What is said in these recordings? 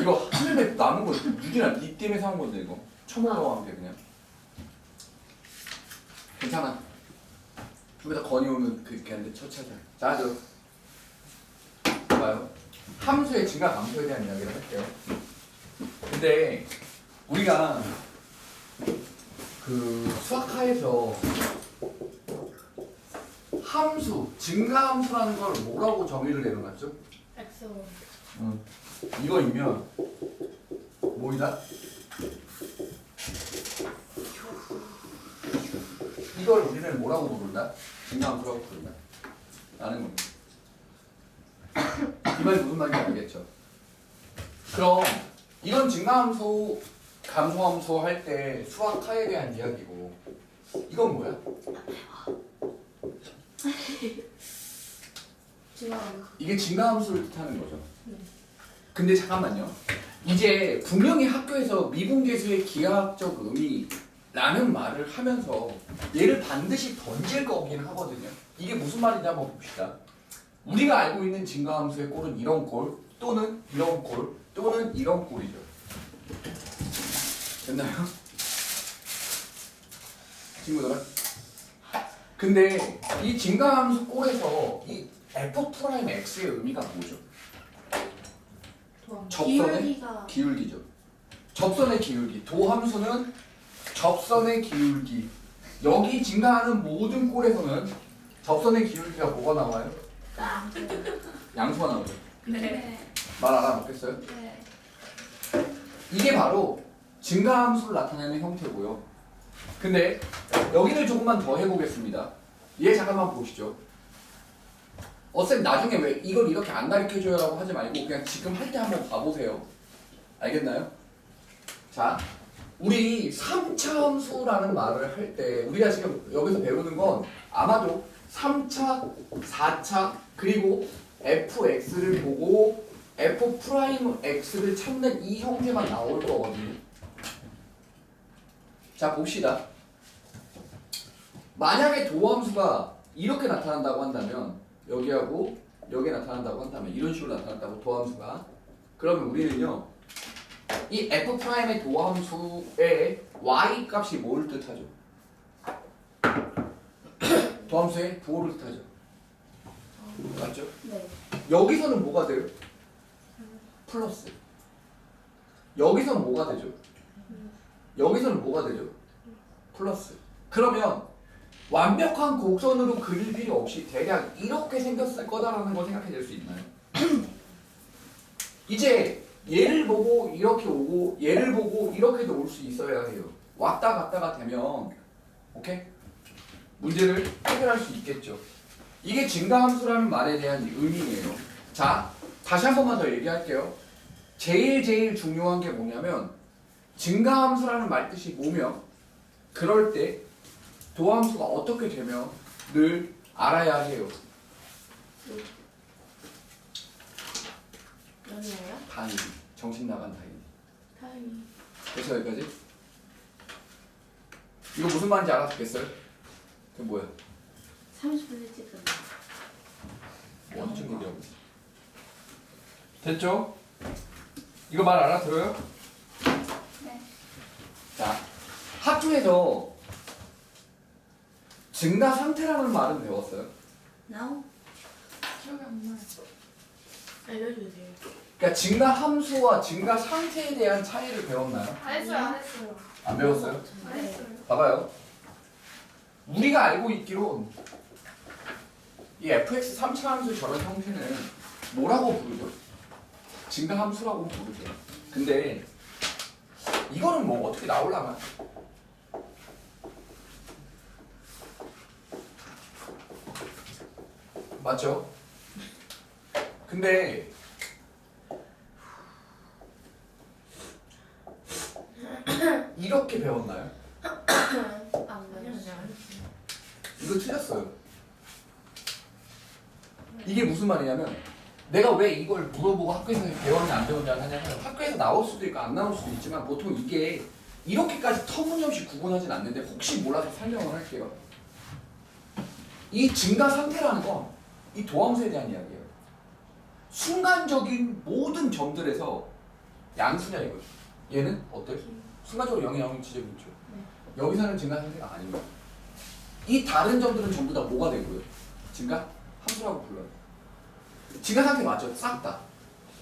이거 하늘에 남은 거 유진아 니 때문에 사온 건데 이거 처먹으라고 하면 돼 그냥. 괜찮아. 좀 이따 건이 오면 걔한테 처치하자. 자, 봐요. 함수의 증가 감소에 대한 이야기를 할게요. 근데 우리가 그 수학하에서 함수, 증가함수라는 걸 뭐라고 정의를 내려놨죠? X1. 이거이면 뭐이다? 이걸 우리는 뭐라고 부른다? 증가함수라고 부른다. 라는 겁니다. 이 말이 무슨 말인지 알겠죠? 그럼 이건 증가함수, 감소함수 할 때 수학하에 대한 이야기고 이건 뭐야? 이게 증가함수를 뜻하는 거죠. 근데 잠깐만요. 이제 분명히 학교에서 미분계수의 기하학적 의미라는 말을 하면서 얘를 반드시 던질 거긴 하거든요. 이게 무슨 말인지 한번 봅시다. 우리가 알고 있는 증가함수의 꼴은 이런 꼴 또는 이런 꼴 또는 이런 꼴이죠. 됐나요? 친구들은? 근데 이 증가함수 꼴에서 이 F'X의 의미가 뭐죠? 접선의 기울기죠. 접선의 기울기. 도함수는 접선의 기울기. 여기 증가하는 모든 꼴에서는 접선의 기울기가 뭐가 나와요? 양수가 나오죠. 네. 말 알아먹겠어요? 네. 이게 바로 증가함수를 나타내는 형태고요. 근데 여기를 조금만 더 해보겠습니다. 얘 잠깐만 보시죠. 어쌤 나중에 왜 이걸 이렇게 안 가르쳐줘요 라고 하지 말고 그냥 지금 할 때 한번 봐보세요. 알겠나요? 자, 우리 3차 함수라는 말을 할 때 우리가 지금 여기서 배우는 건 아마도 3차, 4차 그리고 fx를 보고 f'x를 찾는 이 형태만 나올 거거든요. 자, 봅시다. 만약에 도함수가 이렇게 나타난다고 한다면 여기하고 여기에 나타난다고 한다면 이런 식으로 나타났다고 도함수가 그러면 우리는요 이 f'의 도함수의 y 값이 뭘 뜻하죠? 도함수의 부호를 뜻하죠. 맞죠? 네. 여기서는 뭐가 돼요? 플러스. 여기서는 뭐가 되죠? 여기서는 뭐가 되죠? 플러스. 그러면 완벽한 곡선으로 그릴 필요 없이 대략 이렇게 생겼을 거다라는 걸 생각해 줄 수 있나요? 이제 얘를 보고 이렇게 오고 얘를 보고 이렇게도 올 수 있어야 해요. 왔다 갔다가 되면 오케이? 문제를 해결할 수 있겠죠. 이게 증가함수라는 말에 대한 의미예요. 자, 다시 한 번만 더 얘기할게요. 제일 중요한 게 뭐냐면 증가함수라는 말 뜻이 뭐며 그럴 때 도함수가 어떻게 되면 늘 알아야 해요. 연이에요? 다행히 정신 나간 다행히. 다행히. 됐어 여기까지? 이거 무슨 말인지 알아듣겠어요? 그게 뭐야? 30분 일찍 끝나. 원증 얘기하고 있어. 됐죠? 이거 말 알아들어요? 네. 자, 학교에서 증가 상태라는 말은 배웠어요. No? 기억이 안 나요. 알려주세요. 그러니까 증가 함수와 증가 상태에 대한 차이를 배웠나요? 했어요. 안 배웠어요? 네. 봐봐요. 우리가 알고 있기론 이 fx 3차 함수 저런 형태는 뭐라고 부르죠? 증가 함수라고 부르죠. 근데 이거는 뭐 어떻게 나오려나? 맞죠? 근데 이렇게 배웠나요? 안 배웠어요. 이거 틀렸어요. 이게 무슨 말이냐면 내가 왜 이걸 물어보고 학교에서 배웠냐 안 배웠냐 하냐면 학교에서 나올 수도 있고 안 나올 수도 있지만 보통 이게 이렇게까지 터무니없이 구분하진 않는데 혹시 몰라서 설명을 할게요. 이 증가 상태라는 건 이 도함수에 대한 이야기예요. 순간적인 모든 점들에서 양수냐 이거죠. 얘는 어때? 순간적으로 0이 나오는 지점이 있죠. 여기서는 증가 상태가 아닙니다. 이 다른 점들은 전부 다 뭐가 되고요? 증가 함수라고 불러요. 증가 상태 맞죠? 싹 다.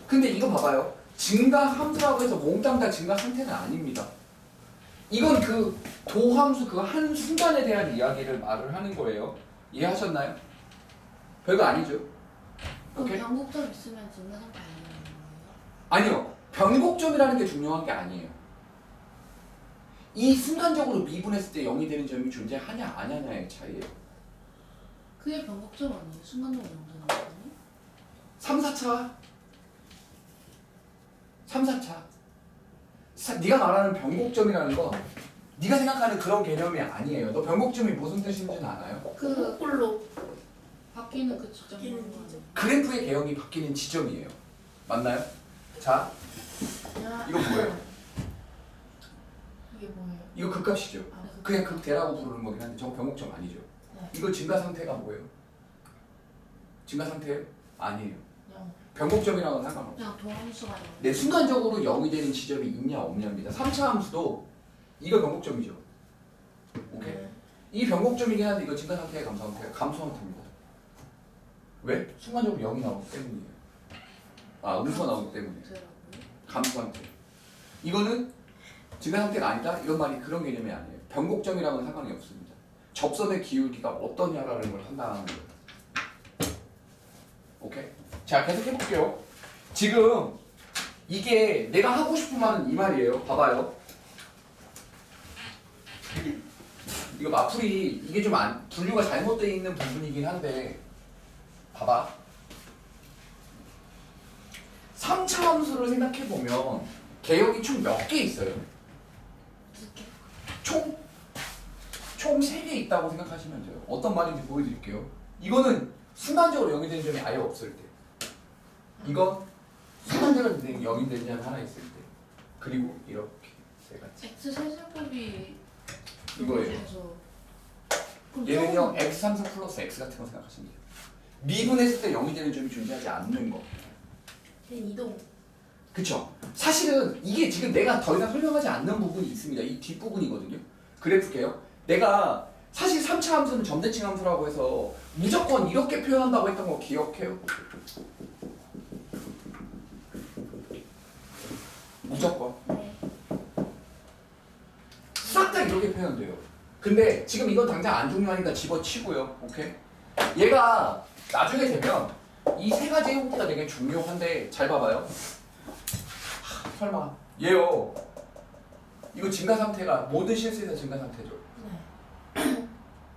근데 이거 봐봐요. 증가 함수라고 해서 몽땅 다 증가 상태는 아닙니다. 이건 그 도함수 그 한 순간에 대한 이야기를 말을 하는 거예요. 이해하셨나요? 별거 아니죠? 그럼 오케이? 변곡점 있으면 증가 상태 아니는 거예요? 아니요. 변곡점이라는 게 중요한 게 아니에요. 이 순간적으로 미분했을 때 0이 되는 점이 존재하냐 안 하냐의 차이예요. 그게 변곡점 아니에요? 순간적으로 연결하는 거니? 3, 4차. 3, 4차. 네가 말하는 변곡점이라는 거 네가 생각하는 그런 개념이 아니에요. 너 변곡점이 무슨 뜻인지는 알아요? 그 홀로 바뀌는 그 지점 바뀌는 말하는 거 지점. 그래프의 개형이 바뀌는 지점이에요. 맞나요? 자, 아니야? 이거 뭐예요? 이게 뭐예요? 이거 극값이죠. 아, 그냥 극대라고 부르는 거긴 한데 저거 변곡점 아니죠. 네. 이거 증가 상태가 뭐예요? 증가 상태예요? 아니에요. 영. 변곡점이랑은 상관없어요. 그냥 도함수가 영. 네, 순간적으로 0이 되는 지점이 있냐 없냐입니다. 3차 함수도 이거 변곡점이죠. 오케이? 네. 이 변곡점이긴 한데 이거 증가 상태의 감소 상태입니다. 왜? 순간적으로 0이 나오기 때문이에요. 아, 음수가 나오기 때문에. 어쩌라고요? 감소 상태. 이거는 증가 상태가 아니다? 이런 말이 그런 개념이 아니에요. 변곡점이랑은 상관이 없습니다. 접선의 기울기가 어떠냐라는 걸 판단하는 거예요. 오케이? 자, 계속 해볼게요. 지금 이게 내가 하고 싶은 말은 이 말이에요. 봐봐요. 이거 마풀이 이게 좀 분류가 잘못되어 있는 부분이긴 한데 봐봐. 3차 함수를 생각해보면 개혁이 총 몇 개 있어요? 두 개. 총 3개 있다고 생각하시면 돼요. 어떤 말인지 보여드릴게요. 이거는 순간적으로 0이 되는 점이 아예 없을 때. 이건 순간적으로 0이 되는 점이 하나 있을 때. 그리고 이렇게 세 가지. X 세제곱이 이거예요. 그럼 얘는요 x34 플러스 x 같은 거 생각하시면 돼요. 미분했을 때 0이 되는 점이 존재하지 않는 거. 이동. 그쵸? 사실은 이게 지금 내가 더 이상 설명하지 않는 부분이 있습니다. 이 뒷부분이거든요. 그래프게요. 내가 사실 3차 함수는 점대칭 함수라고 해서 무조건 이렇게 표현한다고 했던 거 기억해요? 무조건. 네. 싹 다 이렇게 표현돼요. 근데 지금 이건 당장 안 중요하니까 집어치고요. 오케이? 얘가 나중에 되면 이 세 가지 형태가 되게 중요한데 잘 봐봐요. 설마 얘요. 이거 증가 상태가 모든 실수에서 증가 상태죠. 네.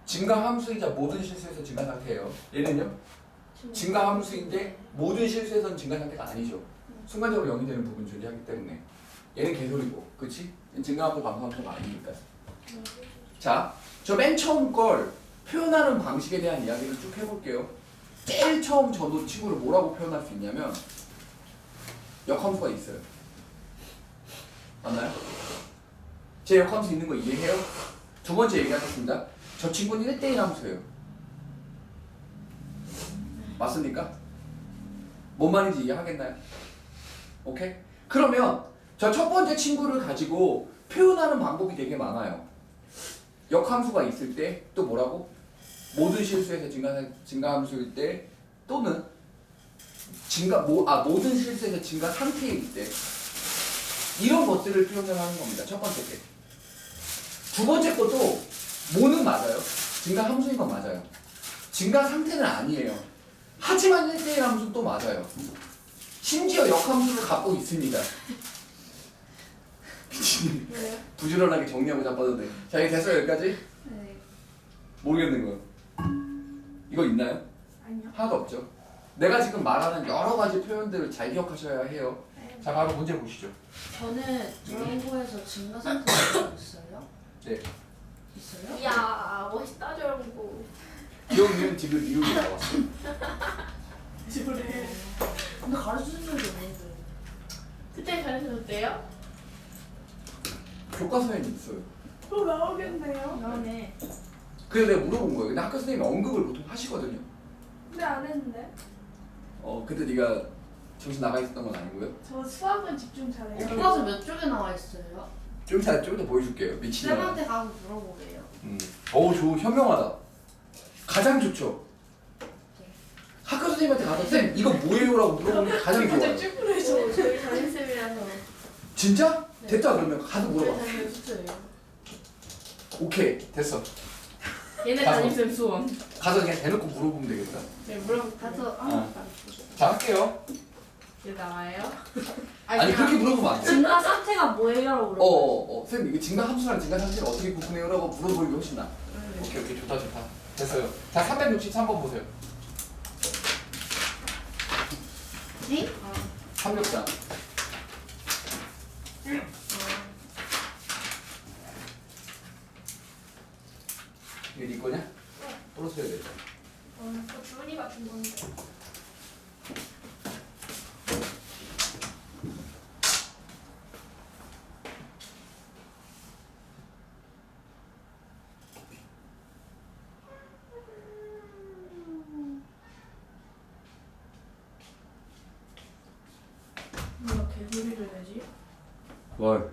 증가 함수이자 모든 실수에서 증가 상태예요. 얘는요? 증가 함수인데 모든 실수에서는 증가 상태가 아니죠. 순간적으로 0이 되는 부분 존재하기 때문에 얘는 개소리고, 그치? 얘는 증가함수 감소함수가 아니니까. 자, 저 맨 처음 걸 표현하는 방식에 대한 이야기를 쭉 해볼게요. 제일 처음 저도 친구를 뭐라고 표현할 수 있냐면 역함수가 있어요. 맞나요? 제 역함수 있는 거 이해해요? 두 번째 얘기하겠습니다. 저 친구는 1대1 함수예요. 맞습니까? 뭔 말인지 이해하겠나요? 오케이? 그러면 저 첫 번째 친구를 가지고 표현하는 방법이 되게 많아요. 역함수가 있을 때 또 뭐라고? 모든 실수에서 증가함수일 때 또는 모든 실수에서 증가 상태일 때 이런 것들을 표현을 하는 겁니다. 첫 번째 때. 두 번째 것도 뭐는 맞아요. 증가 함수인 건 맞아요. 증가 상태는 아니에요. 하지만 1대1 함수는 또 맞아요. 심지어 역함수를 갖고 있습니다. 왜요? 부지런하게 정리하고 잡아도 돼. 자, 이게 됐어요 여기까지? 네. 모르겠는 거. 이거 있나요? 아니요. 하나도 없죠. 내가 지금 말하는 여러 가지 표현들을 잘 기억하셔야 해요. 자, 바로 문제 보시죠. 저는 저런 거에서 증가 상태가 있어요? 네. 있어요? 이야 멋있다 저런 거. 기억니은 지금 이유가 나왔어. 그래. 근데 가르쳐준 적이 없는데. 그때 잘해줬대요? 교과서에는 있어요. 또 나오겠네요. 나오네. 그래서 내가 물어본 거예요. 근데 학교 선생님이 언급을 보통 하시거든요. 근데 안 했는데. 그때 네가 정신 나가 있었던 건 아니고요. 저 수학은 집중 잘해요. 교과서 몇 쪽에 나와 있어요? 좀 이따 보여줄게요. 미친년. 쌤한테 가서 물어보게요. 어우 현명하다. 가장 좋죠. 학교 선생님한테 가서 쌤 이거 뭐예요라고 물어보는 게 가장 좋아요. 갑자기 쭈그려져. 저희 담임쌤이라서. 진짜? 네. 됐다 그러면 가서 저희 물어봐. 담임쌤 수저예요. 오케이 됐어. 얘네 가서. 담임쌤 수원. 가서 그냥 대놓고 물어보면 되겠다. 네, 물어보 가서 자 할게요. 이제 나와요. 아니 그렇게 물어보면 안 돼. 증가 상태가 뭐예요? 물어봐. 쌤 이거 증가 함수랑 증가 상태를 어떻게 구분해요라고 물어보는 게 훨씬 나아. 네. 오케이 좋다 됐어요. 자 363번 보세요. 네? 삼겹살. 이거 네 거냐? 떨어뜨려야 돼. 또 주은이가 준 건데. 누가 개소리를 내지? 뭘?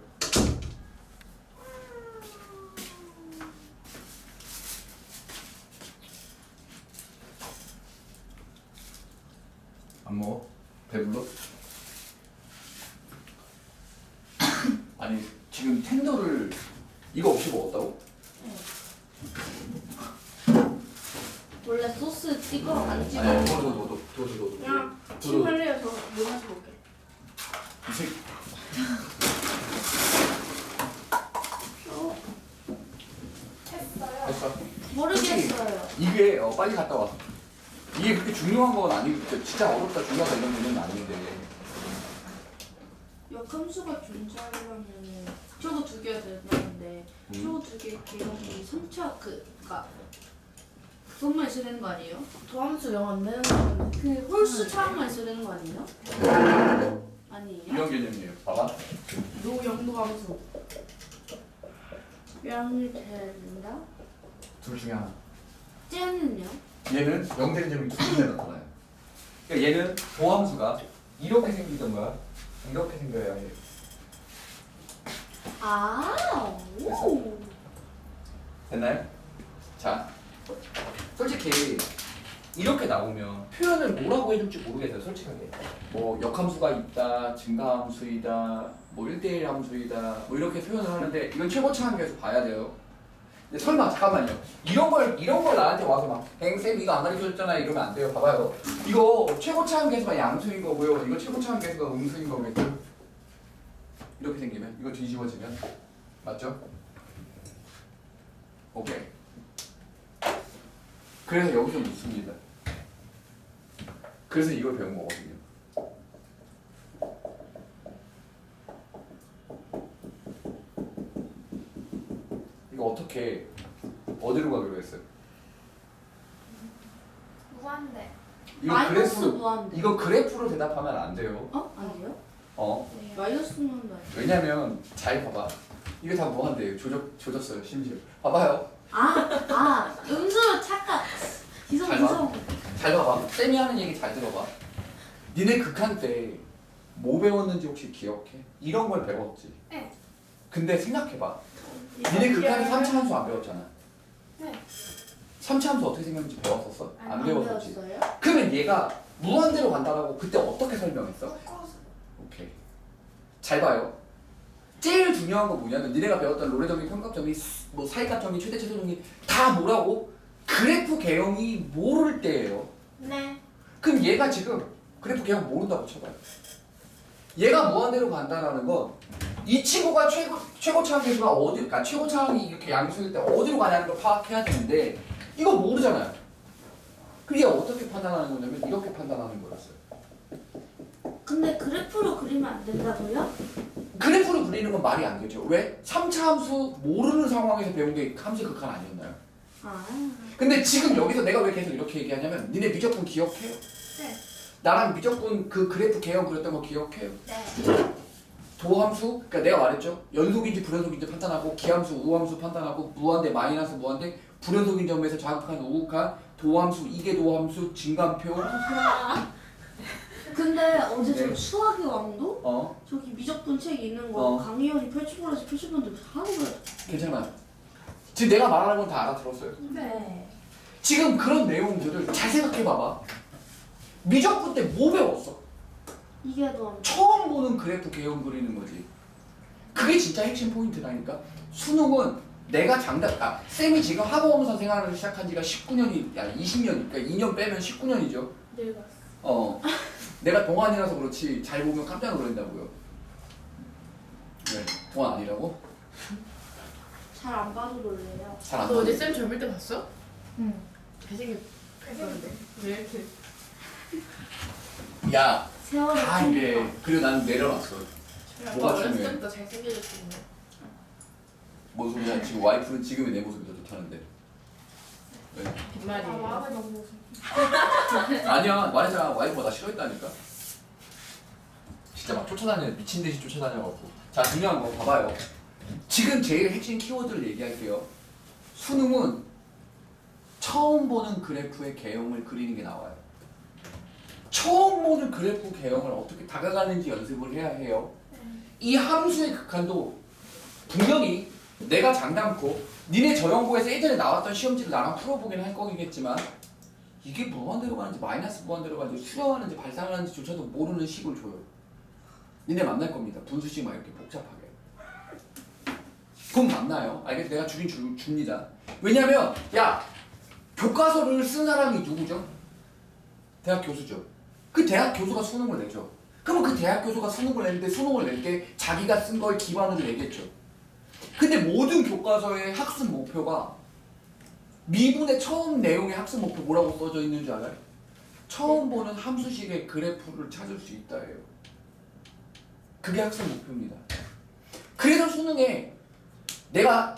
안 먹어? 배불러? 아니 지금 텐더를 이거 없이 먹었다고? 원래 소스 찍어 안 찍어? 아니 더. 그냥 더. 침할래요. 저물 마시고 올게. 이 새끼. 했어요. 됐어. 모르겠어요. 이게 빨리 갔다 와. 이게 그렇게 중요한 건 아니고 진짜 어렵다 중요하다 이런 문제는 아닌데. 역함수가 존재하려면 저거 두 개가 되는데 저거 두 개 개념이 성차 그니까 그것만 있어야 되는 거 아니에요? 도함수 영어 안 되는 건데. 그 홀수 차항만 있어야 되는 거 아니에요? 아니에요? 이런 개념이에요. 봐봐. 노영도 함수. 명이 된다? 둘 중에 하나. 쟤는요? 얘는 0되는 점이 두 군데 나타나요. 그러니까 얘는 도함수가 이렇게 생기던가 이렇게 생겨야 해. 아, 오. 됐나요? 자, 솔직히 이렇게 나오면 표현을 뭐라고 해줄지 모르겠어요. 솔직하게. 뭐 역함수가 있다, 증가함수이다, 뭐 1대1 함수이다, 뭐 이렇게 표현을 하는데 이건 최고차항에서 봐야 돼요. 근데 설마 잠깐만요. 이런 걸 나한테 와서 막 쌤 이거 안 가르쳐줬잖아 이러면 안 돼요. 봐봐요. 이거 최고차항계수가 양수인 거고요. 이거 최고차항계수가 음수인 거겠죠. 이렇게 생기면 이거 뒤집어지면 맞죠? 오케이. 그래서 여기서 묻습니다. 그래서 이걸 배운 거거든요. 이거 어떻게 어디로 가기로 했어요? 무한대. 이거 마이너스 그래프로 무한대. 이거 그래프로 대답하면 안 돼요. 어? 아니요? 네. 마이너스 무한대 아니에요? 왜냐면 잘 봐봐. 이거 다 무한대예요. 조졌어요 심지어. 봐봐요. 음수 착각. 기성 잘 봐. 기성. 잘 봐봐. 쌤이 하는 얘기 잘 들어봐. 니네 극한 때 뭐 배웠는지 혹시 기억해? 이런 걸 배웠지. 네. 근데 생각해봐. 니네 극한에 3차 함수 안 배웠잖아. 네. 3차 함수 어떻게 생겼는지 배웠었어? 안 배웠었지. 배웠어요? 그러면 얘가 무한대로 간다라고 그때 어떻게 설명했어? 섞어서. 오케이. 잘 봐요. 제일 중요한 건 뭐냐면 니네가 배웠던 로레정리, 평값정리, 뭐 사이값정리, 최대최소정리 다 뭐라고? 그래프 개형이 모를 때예요. 네. 그럼 얘가 지금 그래프 개형 모른다고 쳐봐요. 얘가 무한대로 간다라는 건 이 친구가 최고차항 계수가 어디, 그러니까 최고차항이 이렇게 양수일 때 어디로 가냐는 걸 파악해야 되는데 이거 모르잖아요. 그럼 얘가 어떻게 판단하는 거냐면 이렇게 판단하는 거였어요. 근데 그래프로 그리면 안 된다고요? 그래프로 그리는 건 말이 안 되죠. 왜? 3차 함수 모르는 상황에서 배운 게 함수 극한 아니었나요? 근데 지금 여기서 내가 왜 계속 이렇게 얘기하냐면 니네 미적분 기억해요? 네. 나랑 미적분 그 그래프 개형 그렸던 거 기억해요? 네. 도함수, 그러니까 내가 말했죠. 연속인지 불연속인지 판단하고 기함수, 우함수 판단하고 무한대, 마이너스 무한대, 불연속인 점에서 자극한, 우극한, 도함수, 이계 도함수, 증감표 근데 어제 네. 저 수학의 왕도 어 저기 미적분 책 있는 거 어. 강의원이 펼쳐보는데 하는 거야. 괜찮아요. 지금 내가 말하는 건 다 알아들었어요. 네. 지금 그런 내용들을 잘 생각해봐봐. 미적분 때 뭐 배웠어? 이게 너 처음 보는 그래프 개형 그리는 거지. 그게 진짜 핵심 포인트라니까. 수능은 내가 쌤이 지금 학원사 생활을 시작한 지가 19년이, 야 20년, 그러니까 2년 빼면 19년이죠. 늙었어. 내가 동안이라서 그렇지 잘 보면 깜짝 놀란다고요. 네, 동안 아니라고? 잘 안 봐도 놀래요. 잘 안 너 어제 보여. 쌤 젊을 때 봤어? 응. 잘생겼던데. 왜 이렇게? 야, 세월이 다 이래. 그리고 나는 내려놨어. 뭐가 어렸을 중요해? 때부터 잘생겨졌는데. 뭔 소리야? 지금 와이프는 지금의 내 모습이 더 좋다는데. 왜? 아, 빈말이에요. 마음에 너무 아니야, 말했잖아. 와이프가 나 싫어했다니까. 진짜 막 쫓아다녀, 미친 듯이 쫓아다녀갖고. 자, 중요한 거 봐봐요. 지금 제일 핵심 키워드를 얘기할게요. 수능은 처음 보는 그래프의 개형을 그리는 게 나와요. 처음 보는 그래프 개형을 어떻게 다가가는지 연습을 해야 해요. 이 함수의 극한도 분명히 내가 장담코 니네 저연고에서 예전에 나왔던 시험지를 나랑 풀어보긴 할 거겠지만 이게 무한대로 가는지 마이너스 무한대로 가는지 수렴하는지 발산하는지조차도 모르는 식을 줘요. 니네 만날 겁니다. 분수식 막 이렇게 복잡하게. 그럼 만나요. 알겠지? 내가 주긴 줍니다. 왜냐면 야 교과서를 쓴 사람이 누구죠? 대학 교수죠. 그 대학 교수가 수능을 내죠. 그러면 그 대학 교수가 수능을 냈는데 수능을 낼 때 자기가 쓴 걸 기반으로 내겠죠. 근데 모든 교과서의 학습 목표가 미분의 처음 내용의 학습 목표 뭐라고 써져 있는 줄 알아요? 처음 보는 함수식의 그래프를 찾을 수 있다예요. 그게 학습 목표입니다. 그래서 수능에 내가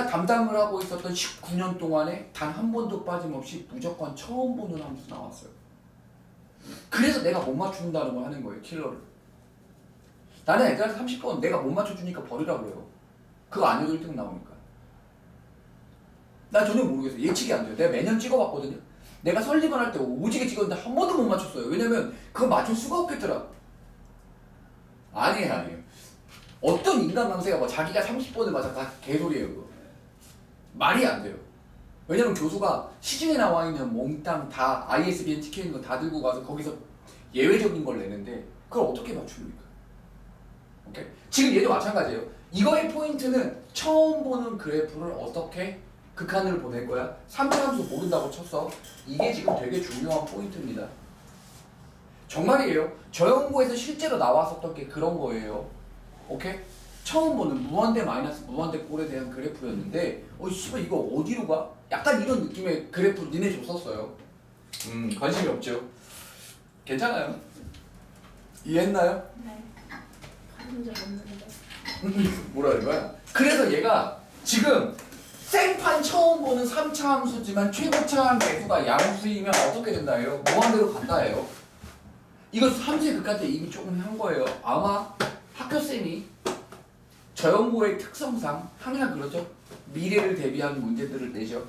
담당을 하고 있었던 19년 동안에 단 한 번도 빠짐없이 무조건 처음 보는 함수 나왔어요. 그래서 내가 못 맞춘다는 걸 하는 거예요, 킬러를. 나는 애들한테 30번 내가 못 맞춰주니까 버리라 그래요. 그거 안 해도 1등 나오니까. 난 전혀 모르겠어요. 예측이 안 돼요. 내가 매년 찍어봤거든요. 내가 설립을 할 때 오지게 찍었는데 한 번도 못 맞췄어요. 왜냐면 그거 맞출 수가 없겠더라. 아니에요. 어떤 인간 강세가 뭐 자기가 30번을 맞아 다 개소리예요. 그거. 말이 안 돼요. 왜냐면 교수가 시중에 나와 있는 몽땅 다 ISBN 찍혀 있는 거 다 들고 가서 거기서 예외적인 걸 내는데 그걸 어떻게 맞춥니까? 오케이? 지금 얘도 마찬가지예요. 이거의 포인트는 처음 보는 그래프를 어떻게 극한으로 보낼 거야? 3차함수 모른다고 쳤어. 이게 지금 되게 중요한 포인트입니다. 정말이에요. 저연고에서 실제로 나왔었던 게 그런 거예요. 오케이? 처음 보는 무한대 마이너스 무한대 꼴에 대한 그래프였는데 씨발 이거 어디로 가? 약간 이런 느낌의 그래프 니네 줬었어요. 관심이 없죠? 괜찮아요. 이해했나요? 네. 문제 없는데. 뭐라 이거야? 그래서 얘가 지금 생판 처음 보는 3차 함수지만 최고차 개수가 양수이면 어떻게 된다예요? 무한대로 간다예요. 이거 함수의 극한 때 이미 조금 한 거예요. 아마 학교쌤이 저연고의 특성상 항상 그러죠. 미래를 대비한 문제들을 내죠.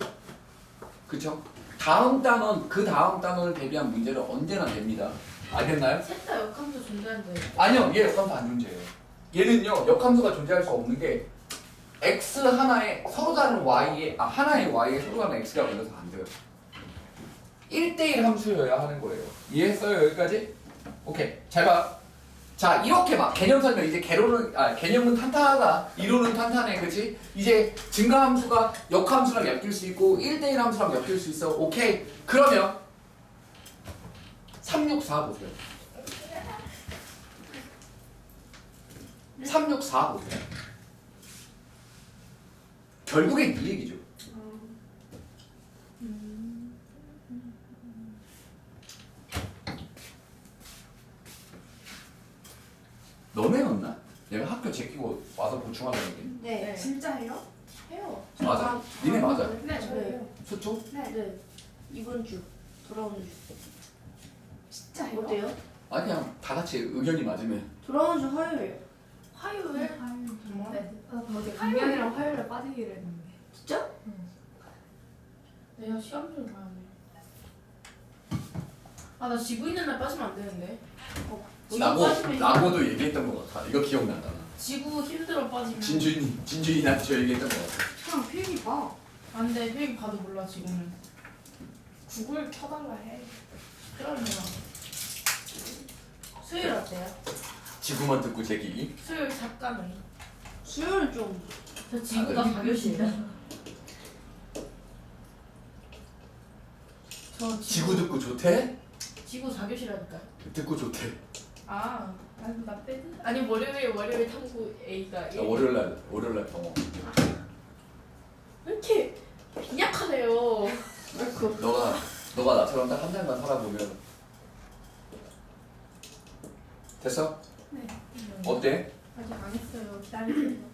그쵸? 다음 단원을 대비한 문제를 언제나 냅니다. 알겠나요? 셋다 역함수 존재한대. 아니요, 얘 역함수 안 존재해요. 얘는요, 역함수가 존재할 수 없는 게 x 하나에 서로 다른 y에 하나의 y에 서로 다른 x가 걸려서 안 돼요. 1대1 함수여야 하는 거예요. 이해했어요? 여기까지? 오케이. 잘 봐. 자, 이렇게 막 개념 설명 이제 개념은 탄탄하다. 이론은 탄탄해. 그치? 이제 증가함수가 역함수랑 엮일 수 있고 1대1 함수랑 엮일 수 있어. 오케이. 그러면 364 보세요. 364 보세요. 결국엔 이 얘기죠. 너네였나? 내가 학교 제끼고 와서 보충하려는 게. 네. 네. 진짜예요? 해요. 맞아. 니네 맞아. 네, 저예요. 수초? 네. 이번 주 돌아오는 주. 진짜예요? 어때요? 아니 그냥 다 같이 의견이 맞으면. 돌아오는 주 화요일. 화요일? 정말? 네. 어제 금요일이랑 화요일에 빠지기로 했는데. 진짜? 내가 시험 좀 봐야 돼. 아, 나 지구 있는 날 빠지면 안 되는데. 나고도 얘기했던 것 같아. 이거 기억난다. 지구 힘들어 빠지면 진주인한테 저 얘기했던 것 같아. 그냥 필기 봐. 안돼 필기 봐도 몰라 지금은. 구글 켜달라 해. 그러면 수요일 어때요? 지구만 듣고 제기. 수요일 작가는 수요일 좀 저 지구가 네. 4교시예요. 저 지구 듣고 좋대? 지구 4교시라니까요. 듣고 좋대. 아 아니 나 빼드. 아니 월요일 탐구 A가 아, 월요일날 병원. 왜 이렇게 빈약하네요. 아이고. 너가 나처럼 딱 한 달만 살아보면 됐어? 네. 어때? 아직 안 했어요. 기다리세요.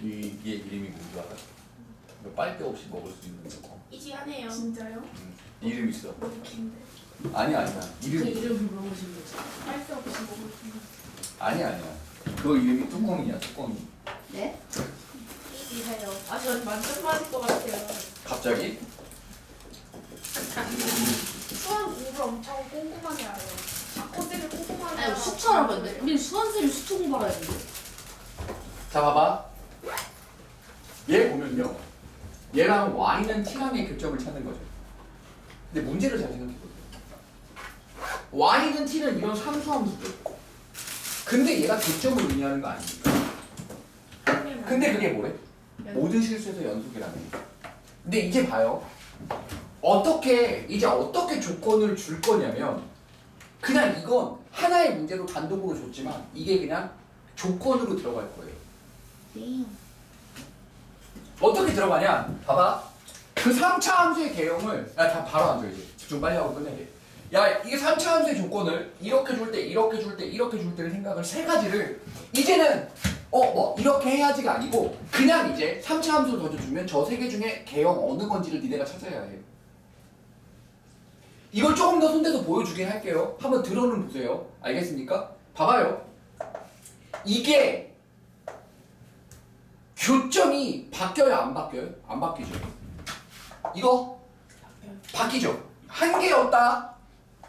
이게 이름이 뭔지 알아? 이거 빨대 없이 먹을 수 있는 거. 이지하네요. 진짜요? 이름 있어. 웃긴데. 아니야. 그 이름 이름을 물어보신 거지. 빨수 없이 먹을 수 있는. 아니야. 그 이름이 뚜껑이야. 뚜껑이. 네? 이지해요. 전 만점 맞을 것 같아요. 갑자기? 수학 공부를 엄청 꼼꼼하게 해요. 코드를 꼼꼼하게 아니 수차라고 했는데 우린 수원쌤이 수초 공부를 해야 되는데. 자 봐봐. 얘 보면요. 얘랑 y는 t랑의 교점을 찾는 거죠. 근데 문제를 잘 생각해보세요. y는 t는 이런 상수함수죠. 근데 얘가 교점을 의미하는 거 아닙니까? 근데 그게 뭐래? 모든 실수에서 연속이라는 거. 근데 이제 봐요. 어떻게 조건을 줄 거냐면 그냥 이건 하나의 문제로 단독으로 줬지만 이게 그냥 조건으로 들어갈 거예요. 어떻게 들어가냐? 봐봐. 그 3차 함수의 개형을 다 바로 앉아 이제 집중 빨리 하고 끝내야 돼. 야 이게 3차 함수의 조건을 이렇게 줄 때 이렇게 줄 때 이렇게 줄 때를 생각을 세 가지를 이제는 뭐 이렇게 해야지가 아니고 그냥 이제 3차 함수를 던져주면 저 세 개 중에 개형 어느 건지를 니네가 찾아야 해. 이걸 조금 더 손대서 보여주긴 할게요. 한번 들어는 보세요. 알겠습니까? 봐봐요. 이게 교점이 바뀌어요? 안 바뀌어요? 안 바뀌죠. 이거 바뀌죠. 한 개였다,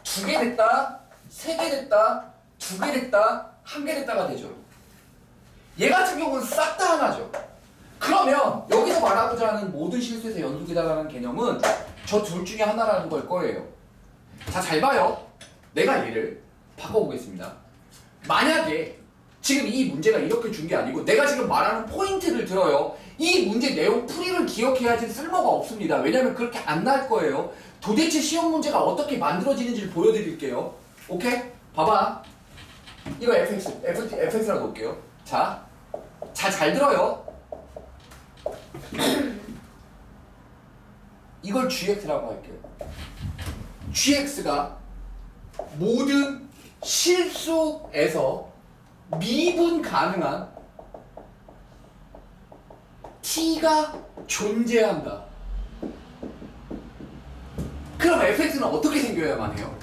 두 개 됐다, 세 개 됐다, 두 개 됐다, 한 개 됐다가 되죠. 얘 같은 경우는 싹 다 하나죠. 그러면 여기서 말하고자 하는 모든 실수에서 연속이다라는 개념은 저 둘 중에 하나라는 걸 거예요. 자, 잘 봐요. 내가 얘를 바꿔보겠습니다. 만약에 지금 이 문제가 이렇게 준 게 아니고 내가 지금 말하는 포인트를 들어요. 이 문제 내용 풀이를 기억해야지 쓸모가 없습니다. 왜냐면 그렇게 안 날 거예요. 도대체 시험 문제가 어떻게 만들어지는지를 보여드릴게요. 오케이? 봐봐. 이거 fx라고 놓을게요. 자, 잘 들어요. 이걸 gx라고 할게요. gx가 모든 실수에서 미분 가능한 t가 존재한다. 그럼 fx는 어떻게 생겨야만 해요?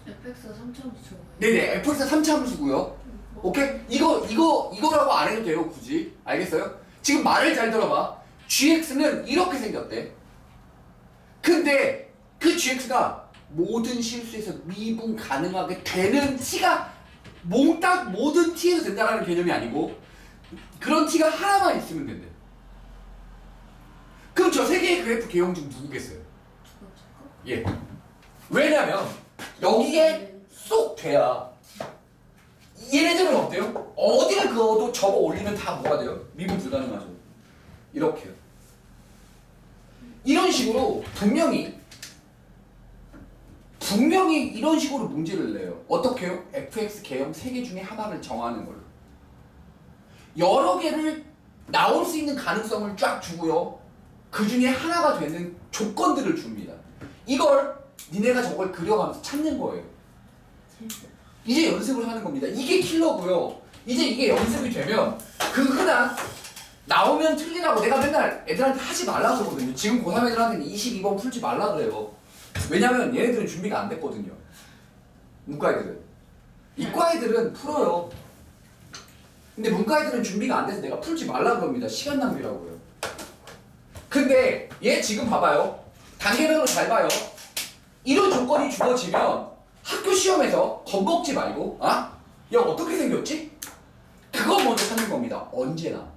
fx가 3차함수 적어요. 네네, fx가 3차 함수고요. 오케이? 이거라고 안 해도 돼요, 굳이. 알겠어요? 지금 말을 잘 들어봐. gx는 이렇게 생겼대. 근데 그 gx가 모든 실수에서 미분 가능하게 되는 t가 몽땅 모든 t에서 된다는 개념이 아니고 그런 t가 하나만 있으면 된대. 그럼 저 세 개의 그래프 개형 중 누구겠어요? 예. 왜냐면 여기에 쏙 돼야 얘네들은 어때요? 어디를 그어도 접어 올리면 다 뭐가 돼요? 미분 불가능하죠. 이렇게요. 이런 식으로 분명히 이런 식으로 문제를 내요. 어떻게요? fx 개형 3개 중에 하나를 정하는 걸로. 여러 개를 나올 수 있는 가능성을 쫙 주고요. 그 중에 하나가 되는 조건들을 줍니다. 이걸 니네가 저걸 그려가면서 찾는 거예요. 이제 연습을 하는 겁니다. 이게 킬러고요. 이제 이게 연습이 되면 그 흔한 나오면 틀리라고 내가 맨날 애들한테 하지 말라 그러거든요. 지금 고3 애들한테는 22번 풀지 말라 그래요. 왜냐면 얘네들은 준비가 안 됐거든요. 문과 애들은. 이과 애들은 풀어요. 근데 문과 애들은 준비가 안 돼서 내가 풀지 말라 그럽니다. 시간 낭비라고요. 근데 얘 지금 봐봐요. 단계별로 잘 봐요. 이런 조건이 주어지면 학교 시험에서 겁먹지 말고 야 어떻게 생겼지? 그거 먼저 찾는 겁니다. 언제나.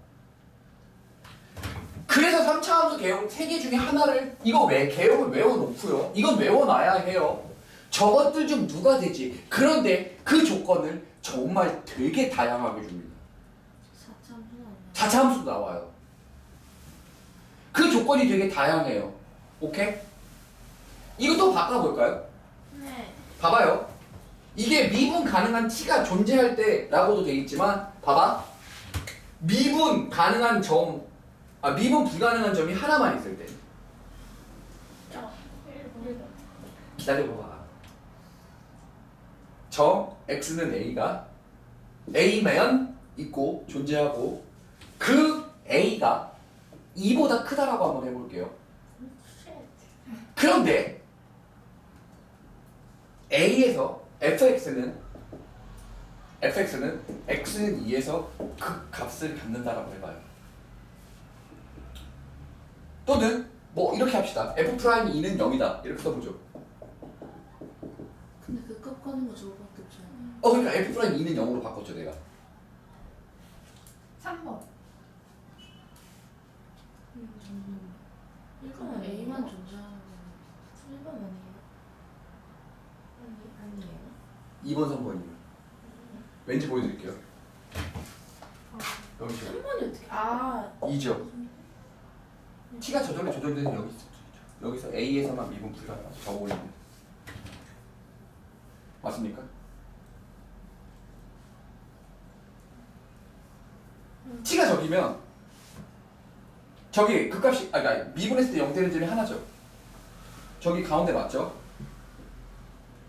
그래서 3차 함수 개형 3개 중에 하나를 이거 개형을 외워놓고요. 이건 외워놔야 해요. 저것들 중 누가 되지? 그런데 그 조건을 정말 되게 다양하게 줍니다. 4차 함수도 나와요. 그 조건이 되게 다양해요. 오케이? 이거 또 바꿔볼까요? 네. 봐봐요. 이게 미분 가능한 t가 존재할 때라고도 돼 있지만 봐봐. 미분 가능한 미분 불가능한 점이 하나만 있을 때. 기다려봐. 점 x는 a가 a면 있고 존재하고 그 a가 2보다 크다라고 한번 해볼게요. 그런데 a에서 fx는 x는 2에서 그 값을 갖는다라고 해봐요. 또는 뭐 이렇게 합시다. f'2는 0이다 이렇게 써보죠. 근데 그 값 가는 거 저거밖에 없잖아요. 그러니까 f'2는 0으로 바꿨죠 내가. 3번. 이거는 A만 존재하는 거. 1번 아니에요? 아니에요. 2번 3번이요. 왠지 보여드릴게요. 여기 있죠. 3번이 어떻게 2죠. t가 저절로 조절되는 여기 있죠. 여기서 a에서만 미분 불가능하죠. 적어 올리면. 맞습니까? t가 저기면 저기 그 값이 그러니까 미분했을 때 0 되는 점이 하나죠. 저기 가운데 맞죠?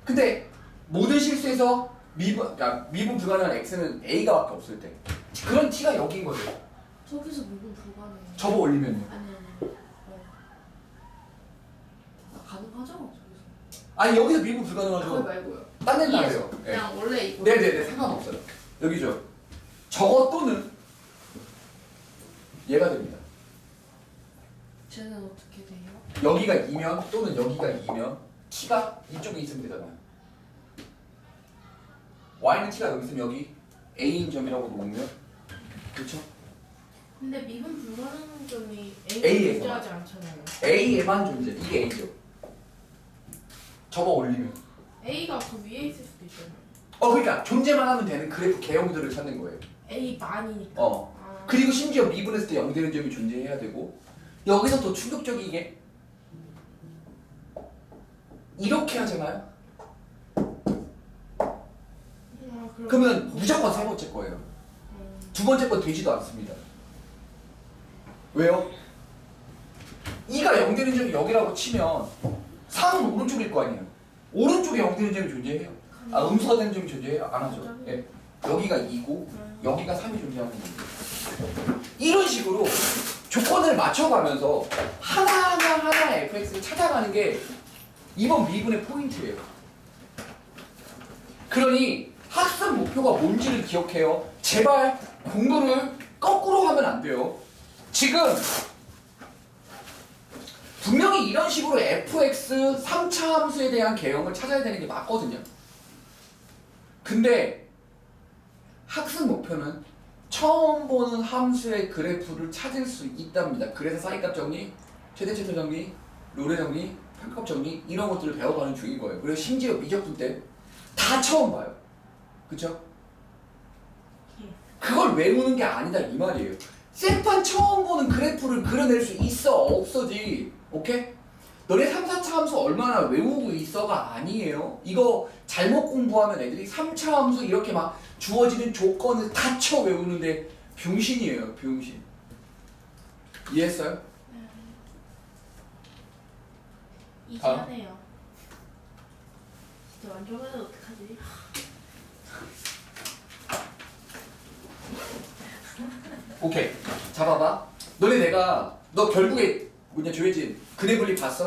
근데 모든 실수에서 그러니까 미분 불가능한 x는 a가밖에 없을 때 그런 t가 여기인 거죠. 저기서 미분 불가능해. 접어 올리면요. 아니. 가능하죠? 저기서. 아니 여기서 미분 거기 불가능하죠. 말고요. 딴 데는 안 해요. 네. 그냥 원래 이거. 네네네 상관없어요. 여기죠. 저거 또는 얘가 됩니다. 쟤는 어떻게 돼요? 여기가 2면 또는 여기가 2면 t가 이쪽에 있으면 되잖아요. y는 t가 여기 있으면 여기 a인 점이라고 놓으면 그렇죠? 근데 미분 불가능한 점이 A에서. A에 존재하지 않잖아요. a에만 존재. 이게 a죠. 접어 올리면 A가 그 위에 있을 수도 있잖아요. 그러니까 존재만 하면 되는 그래프 개형들을 찾는 거예요. A만이니까. 그리고 심지어 미분했을 때 0 되는 점이 존재해야 되고 여기서 더 충격적이게 이렇게 하잖아요. 그러면 무조건 세 번째 거예요. 두 번째 건 되지도 않습니다. 왜요? 2가 0 되는 점이 여기라고 치면 3은 오른쪽일 거 아니에요. 오른쪽에 0 되는 점이 존재해요. 음수가 되는 점이 존재해요? 안 하죠. 예. 여기가 2고 여기가 3이 존재하는 거예요. 이런 식으로 조건을 맞춰가면서 하나하나 fx를 찾아가는 게 이번 미분의 포인트예요. 그러니 학습 목표가 뭔지를 기억해요. 제발 공부를 거꾸로 하면 안 돼요. 지금 분명히 이런 식으로 fx 3차 함수에 대한 개형을 찾아야 되는 게 맞거든요. 근데 학습 목표는 처음 보는 함수의 그래프를 찾을 수 있답니다. 그래서 사이값 정리, 최대치수 정리, 롤의 정리, 평값 정리 이런 것들을 배워가는 중인 거예요. 그리고 심지어 미적분 때 다 처음 봐요. 그쵸? 그걸 외우는 게 아니다 이 말이에요. 쌤판 처음 보는 그래프를 그려낼 수 있어 없어지. 오케이? 너네 3, 4차 함수 얼마나 외우고 있어가 아니에요. 이거 잘못 공부하면 애들이 3차 함수 이렇게 막 주어지는 조건을 다 쳐 외우는데 병신이에요. 병신. 이해했어요? 이해하네요. 진짜 완전하면 어떡하지? 오케이. 잡아봐. 너 결국에 뭐냐 조혜진 그래블리 봤어?